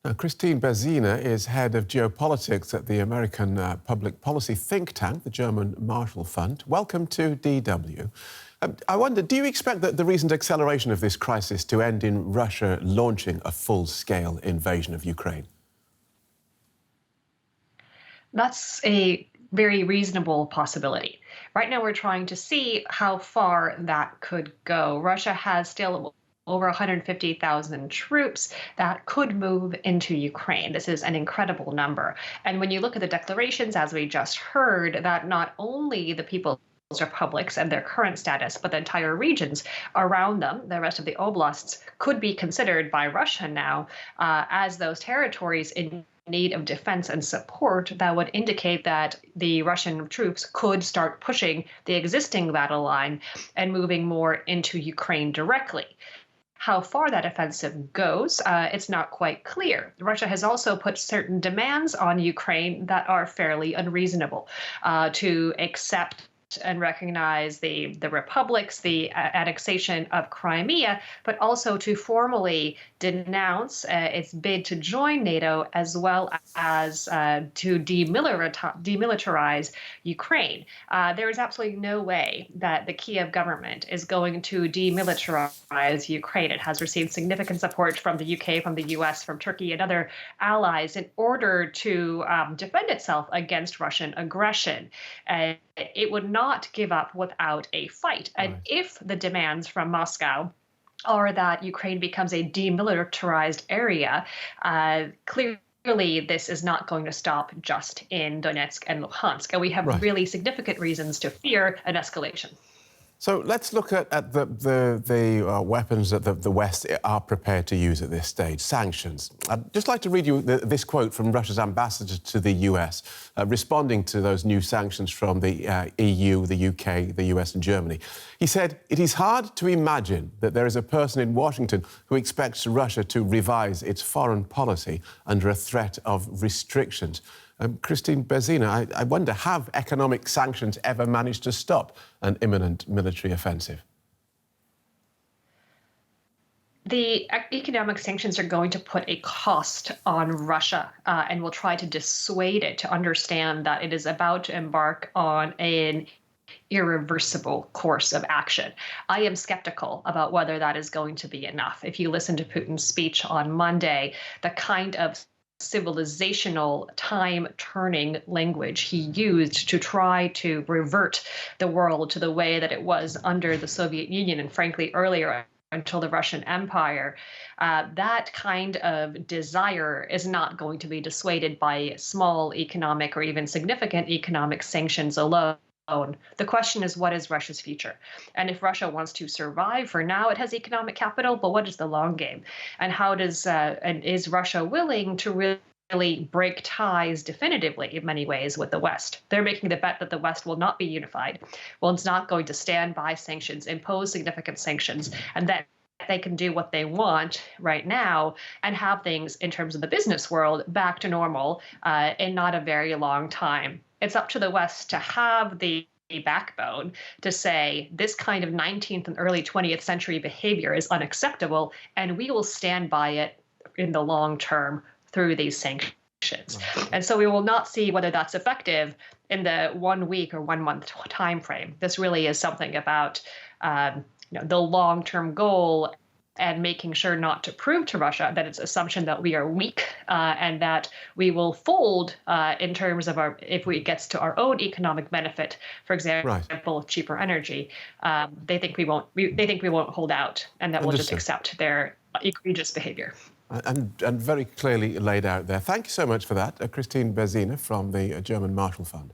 Now, Kristine Berzina is head of geopolitics at the American public policy think tank, the German Marshall Fund. Welcome to DW. I wonder, do you expect that the recent acceleration of this crisis to end in Russia launching a full-scale invasion of Ukraine? That's a very reasonable possibility. Right now, we're trying to see how far that could go. Russia has still over 150,000 troops that could move into Ukraine. This is an incredible number. And when you look at the declarations, as we just heard, that not only the People's Republics and their current status, but the entire regions around them, the rest of the oblasts, could be considered by Russia now as those territories in need of defense and support, that would indicate that the Russian troops could start pushing the existing battle line and moving more into Ukraine directly. How far that offensive goes, it's not quite clear. Russia has also put certain demands on Ukraine that are fairly unreasonable to accept and recognize the republics, the annexation of Crimea, but also to formally denounce its bid to join NATO, as well as to demilitarize Ukraine. There is absolutely no way that the Kiev government is going to demilitarize Ukraine. It has received significant support from the UK, from the US, from Turkey, and other allies in order to defend itself against Russian aggression. It would not give up without a fight. And if the demands from Moscow are that Ukraine becomes a demilitarized area, clearly this is not going to stop just in Donetsk and Luhansk. And we have really significant reasons to fear an escalation. So let's look at the weapons that the West are prepared to use at this stage, sanctions. I'd just like to read you this quote from Russia's ambassador to the US, responding to those new sanctions from the EU, the UK, the US and Germany. He said, "It is hard to imagine that there is a person in Washington who expects Russia to revise its foreign policy under a threat of restrictions." Kristine Berzina, I wonder, have economic sanctions ever managed to stop an imminent military offensive? The economic sanctions are going to put a cost on Russia and will try to dissuade it to understand that it is about to embark on an irreversible course of action. I am skeptical about whether that is going to be enough. If you listen to Putin's speech on Monday, the kind of civilizational time-turning language he used to try to revert the world to the way that it was under the Soviet Union and, frankly, earlier until the Russian Empire, that kind of desire is not going to be dissuaded by small economic or even significant economic sanctions alone. The question is, what is Russia's future? And if Russia wants to survive, for now it has economic capital, but what is the long game? And how does and is Russia willing to really break ties definitively in many ways with the West? They're making the bet that the West will not be unified. Well, it's not going to stand by sanctions, impose significant sanctions, and that they can do what they want right now and have things in terms of the business world back to normal in not a very long time. It's up to the West to have the backbone to say this kind of 19th and early 20th century behavior is unacceptable, and we will stand by it in the long term through these sanctions. And so we will not see whether that's effective in the 1 week or 1 month time frame. This really is something about the long-term goal and making sure not to prove to Russia that it's assumption that we are weak and that we will fold in terms of if it gets to our own economic benefit, for example, cheaper energy. They think we won't. They think we won't hold out, and that we'll just accept their egregious behavior. And very clearly laid out there. Thank you so much for that, Kristine Berzina from the German Marshall Fund.